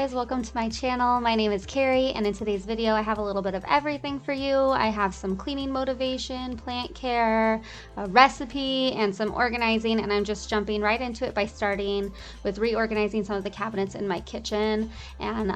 guys, welcome to my channel. My name is Carrie, and in today's video I have a little bit of everything for you. I have some cleaning motivation, plant care, a recipe, and some organizing, and I'm just jumping right into it by starting with reorganizing some of the cabinets in my kitchen. And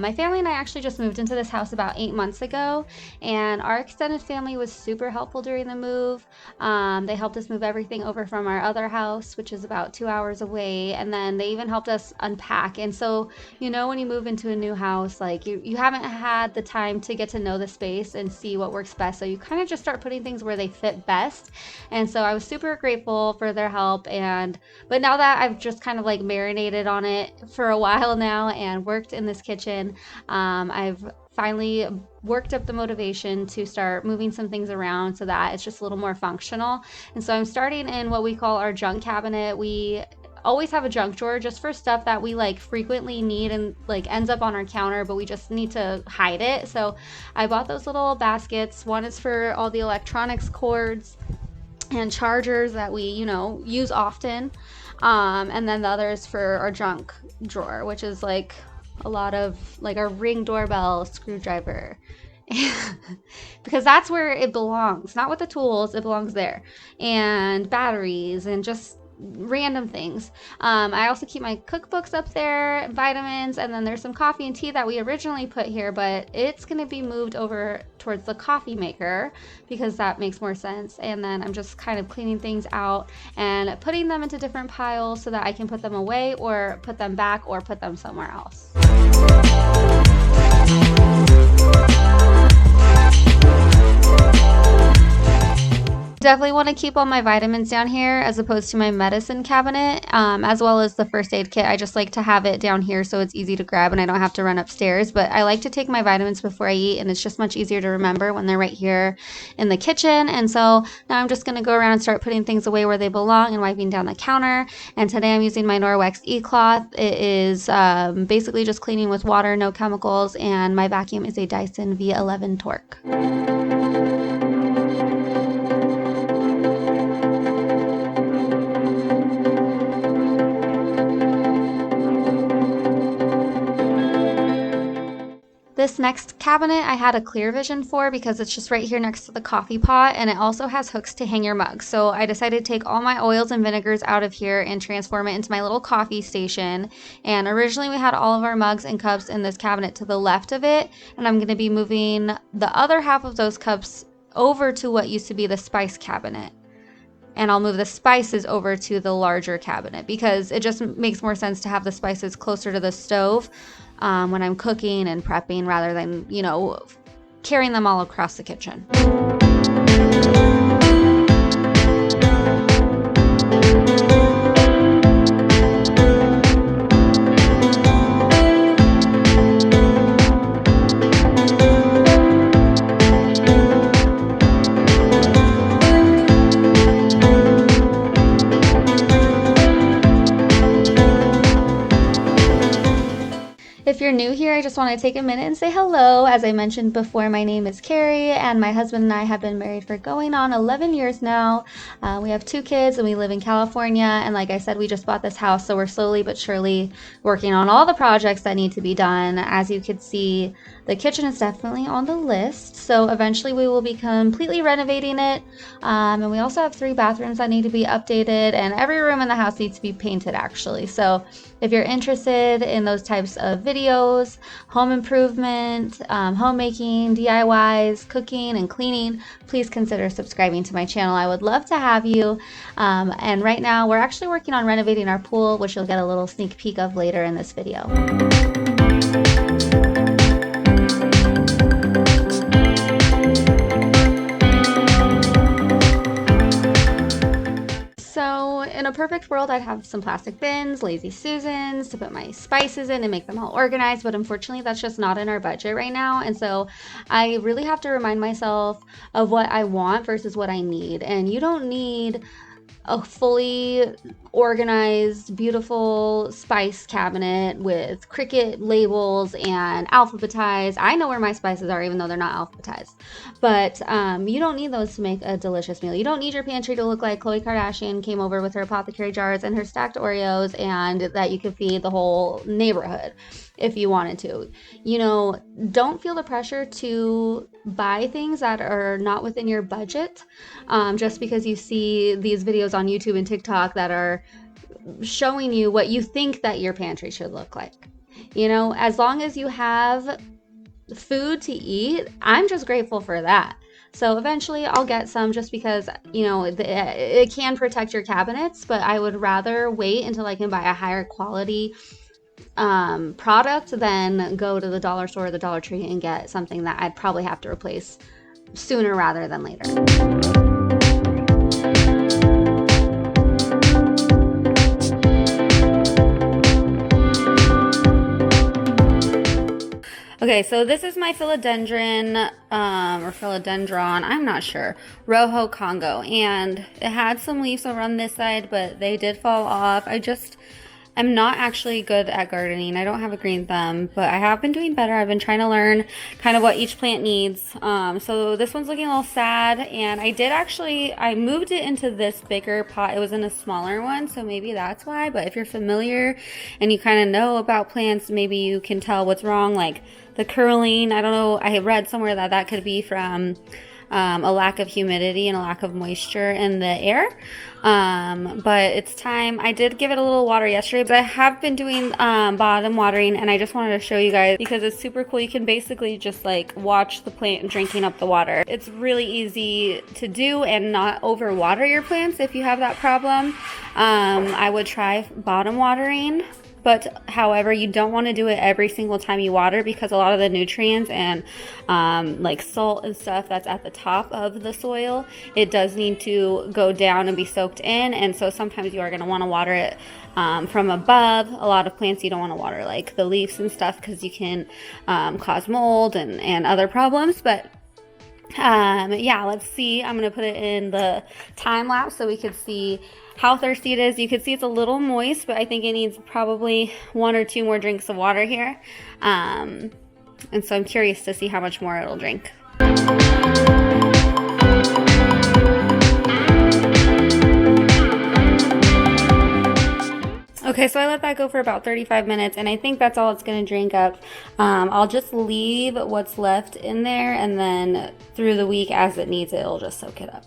my family and I actually just moved into this house about 8 months ago, and our extended family was super helpful during the move. They helped us move everything over from our other house, which is about 2 hours away, and then they even helped us unpack. And so, you know, when you move into a new house, like you haven't had the time to get to know the space and see what works best, so you kind of just start putting things where they fit best. And so I was super grateful for their help. But now that I've just kind of like marinated on it for a while now and worked in this kitchen, I've finally worked up the motivation to start moving some things around so that it's just a little more functional. And so I'm starting in what we call our junk cabinet. We always have a junk drawer just for stuff that we like frequently need and like ends up on our counter, but we just need to hide it. So I bought those little baskets. One is for all the electronics cords and chargers that we, use often. And then the other is for our junk drawer, which is like a lot of like our Ring doorbell, screwdriver, because that's where it belongs, not with the tools, it belongs there, and batteries and just random things. I also keep my cookbooks up there, vitamins, and then there's some coffee and tea that we originally put here, but it's going to be moved over towards the coffee maker because that makes more sense. And then I'm just kind of cleaning things out and putting them into different piles so that I can put them away or put them back or put them somewhere else. Definitely want to keep all my vitamins down here as opposed to my medicine cabinet, as well as the first aid kit. I just like to have it down here so it's easy to grab and I don't have to run upstairs. But I like to take my vitamins before I eat, and it's just much easier to remember when they're right here in the kitchen. And so now I'm just going to go around and start putting things away where they belong and wiping down the counter. And today I'm using my Norwex E-cloth. It is basically just cleaning with water, no chemicals, and my vacuum is a Dyson V11 Torque. This next cabinet I had a clear vision for because it's just right here next to the coffee pot, and it also has hooks to hang your mugs. So I decided to take all my oils and vinegars out of here and transform it into my little coffee station. And originally we had all of our mugs and cups in this cabinet to the left of it, and I'm going to be moving the other half of those cups over to what used to be the spice cabinet. And I'll move the spices over to the larger cabinet because it just makes more sense to have the spices closer to the stove when I'm cooking and prepping rather than, carrying them all across the kitchen. If you're new here, I just want to take a minute and say hello. As I mentioned before, my name is Carrie, and my husband and I have been married for going on 11 years now. We have 2 kids, and we live in California. And like I said, we just bought this house, so we're slowly but surely working on all the projects that need to be done. As you can see, the kitchen is definitely on the list, so eventually we will be completely renovating it. And we also have 3 bathrooms that need to be updated, and every room in the house needs to be painted, actually. So if you're interested in those types of videos, home improvement, homemaking, DIYs, cooking, and cleaning, please consider subscribing to my channel. I would love to have you. And right now we're actually working on renovating our pool, which you'll get a little sneak peek of later in this video. So in a perfect world, I'd have some plastic bins, Lazy Susans to put my spices in and make them all organized, but unfortunately that's just not in our budget right now. And so I really have to remind myself of what I want versus what I need. And you don't need a fully organized, beautiful spice cabinet with Cricut labels and alphabetized. I know where my spices are, even though they're not alphabetized. But you don't need those to make a delicious meal. You don't need your pantry to look like Khloe Kardashian came over with her apothecary jars and her stacked Oreos, and that you could feed the whole neighborhood if you wanted to. You know, don't feel the pressure to buy things that are not within your budget, just because you see these videos on YouTube and TikTok that are showing you what you think that your pantry should look like. You know, as long as you have food to eat, I'm just grateful for that. So eventually I'll get some, just because, you know, it can protect your cabinets, but I would rather wait until I can buy a higher quality product than go to the dollar store or the Dollar Tree and get something that I'd probably have to replace sooner rather than later. Okay, so this is my philodendron, or philodendron, I'm not sure, Rojo Congo, and it had some leaves over on this side, but they did fall off. I'm not actually good at gardening. I don't have a green thumb, but I have been doing better. I've been trying to learn kind of what each plant needs. So this one's looking a little sad, and I moved it into this bigger pot. It was in a smaller one, so maybe that's why. But if you're familiar and you kind of know about plants, maybe you can tell what's wrong, like the curling. I don't know. I read somewhere that could be from a lack of humidity and a lack of moisture in the air. But it's time. I did give it a little water yesterday, but I have been doing bottom watering, and I just wanted to show you guys because it's super cool. You can basically just like watch the plant drinking up the water. It's really easy to do and not overwater your plants if you have that problem. I would try bottom watering. But however, you don't want to do it every single time you water, because a lot of the nutrients and like salt and stuff that's at the top of the soil, it does need to go down and be soaked in. And so sometimes you are going to want to water it from above. A lot of plants you don't want to water, like the leaves and stuff, because you can cause mold and other problems. But yeah, let's see. I'm going to put it in the time lapse so we could see how thirsty it is. You can see it's a little moist, but I think it needs probably 1 or 2 more drinks of water here. And so I'm curious to see how much more it'll drink. Okay, so I let that go for about 35 minutes, and I think that's all it's going to drink up. I'll just leave what's left in there, and then through the week as it needs it, it'll just soak it up.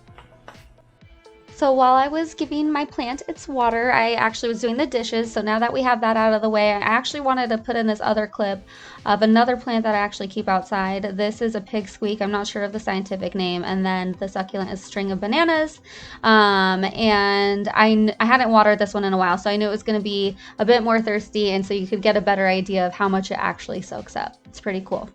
So while I was giving my plant its water, I actually was doing the dishes. So now that we have that out of the way, I actually wanted to put in this other clip of another plant that I actually keep outside. This is a pig squeak. I'm not sure of the scientific name. And then the succulent is string of bananas. And I hadn't watered this one in a while, so I knew it was going to be a bit more thirsty. And so you could get a better idea of how much it actually soaks up. It's pretty cool.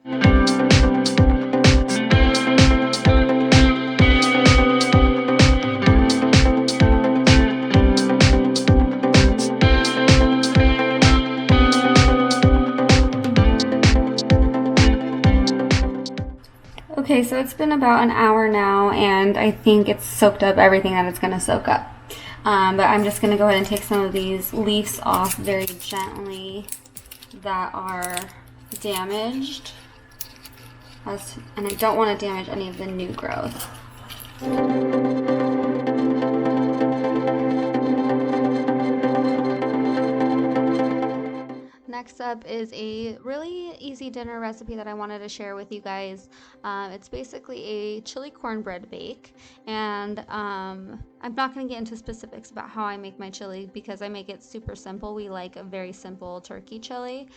Okay, so it's been about an hour now, and I think it's soaked up everything that it's going to soak up. But I'm just going to go ahead and take some of these leaves off very gently that are damaged. And I don't want to damage any of the new growth. Next up is a really easy dinner recipe that I wanted to share with you guys. It's basically a chili cornbread bake, and I'm not going to get into specifics about how I make my chili because I make it super simple. We like a very simple turkey chili.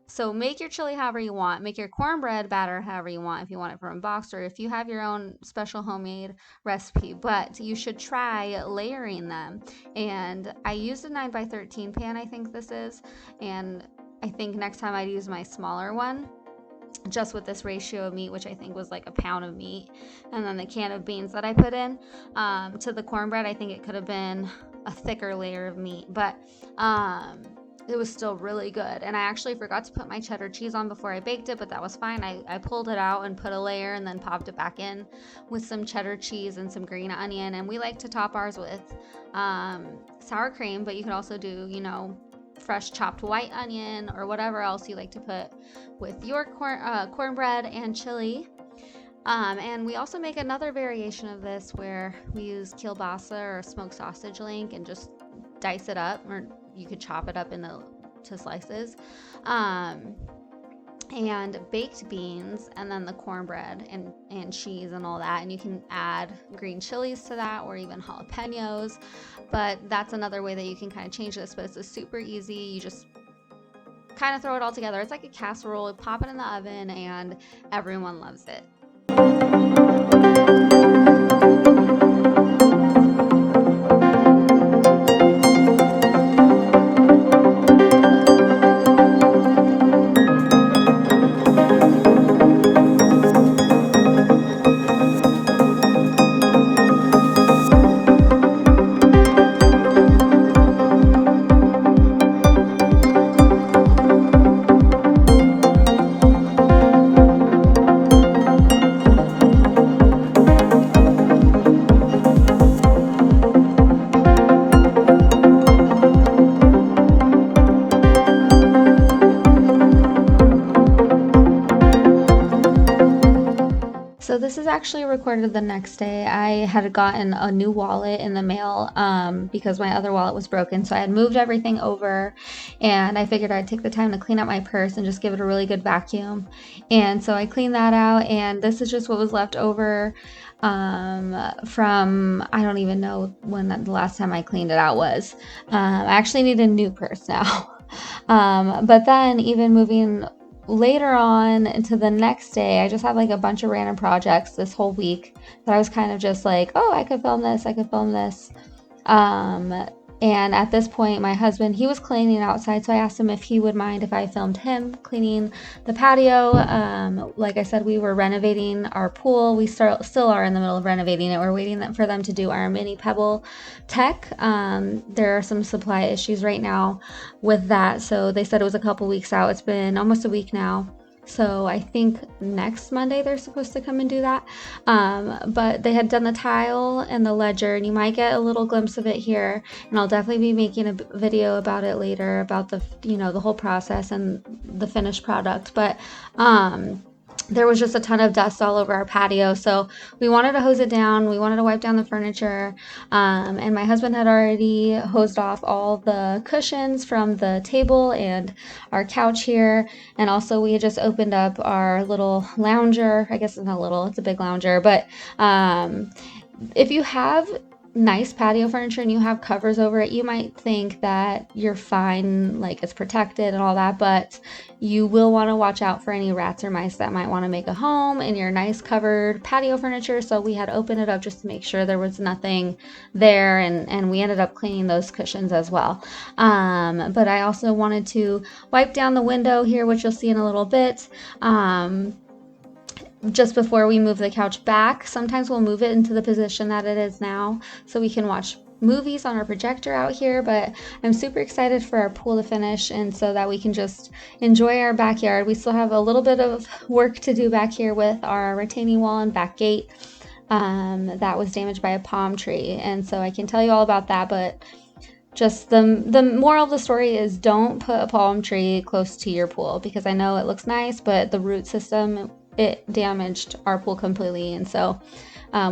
So make your chili however you want. Make your cornbread batter however you want, if you want it from a box or if you have your own special homemade recipe. But you should try layering them. And I used a 9x13 pan, I think this is. And I think next time I'd use my smaller one, just with this ratio of meat, which I think was like a pound of meat. And then the can of beans that I put in to the cornbread, I think it could have been a thicker layer of meat. But it was still really good. And I actually forgot to put my cheddar cheese on before I baked it, but that was fine. I pulled it out and put a layer and then popped it back in with some cheddar cheese and some green onion. And we like to top ours with sour cream, but you could also do, you know, fresh chopped white onion or whatever else you like to put with your cornbread and chili. And we also make another variation of this where we use kielbasa or smoked sausage link and just dice it up, or you could chop it up to slices. And baked beans, and then the cornbread and cheese and all that. And you can add green chilies to that or even jalapenos. But that's another way that you can kind of change this. But it's a super easy. You just kind of throw it all together. It's like a casserole. Pop it in the oven and everyone loves it. So this is actually recorded the next day. I had gotten a new wallet in the mail because my other wallet was broken. So I had moved everything over and I figured I'd take the time to clean up my purse and just give it a really good vacuum. And so I cleaned that out, and this is just what was left over from, I don't even know when the last time I cleaned it out was. I actually need a new purse now. But then even moving later on into the next day, I just had like a bunch of random projects this whole week that I was kind of just like, oh, I could film this, I could film this. And at this point, my husband, he was cleaning outside, so I asked him if he would mind if I filmed him cleaning the patio. Like I said, we were renovating our pool. We still are in the middle of renovating it. We're waiting for them to do our mini pebble tech. There are some supply issues right now with that, so they said it was a couple weeks out. It's been almost a week now. So I think next Monday they're supposed to come and do that. But they had done the tile and the ledger, and you might get a little glimpse of it here. And I'll definitely be making a video about it later, about the, you know, the whole process and the finished product. But there was just a ton of dust all over our patio, so we wanted to hose it down. We wanted to wipe down the furniture, and my husband had already hosed off all the cushions from the table and our couch here. And also we had just opened up our little lounger. I guess it's not little, it's a big lounger. But if you have nice patio furniture and you have covers over it, you might think that you're fine, like it's protected and all that, but you will want to watch out for any rats or mice that might want to make a home in your nice covered patio furniture. So we had opened it up just to make sure there was nothing there, and we ended up cleaning those cushions as well. But I also wanted to wipe down the window here, which you'll see in a little bit. Just before we move the couch back. Sometimes we'll move it into the position that it is now so we can watch movies on our projector out here. But I'm super excited for our pool to finish, and so that we can just enjoy our backyard. We still have a little bit of work to do back here with our retaining wall and back gate that was damaged by a palm tree, and so I can tell you all about that. But just the moral of the story is, don't put a palm tree close to your pool, because I know it looks nice, but the root system, it damaged our pool completely. And so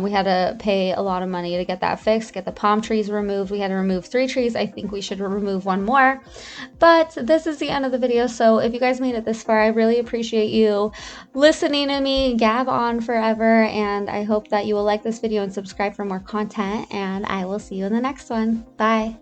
we had to pay a lot of money to get that fixed, get the palm trees removed. We had to remove 3 trees. I think we should remove 1 more. But this is the end of the video. So if you guys made it this far, I really appreciate you listening to me gab on forever. And I hope that you will like this video and subscribe for more content. And I will see you in the next one. Bye.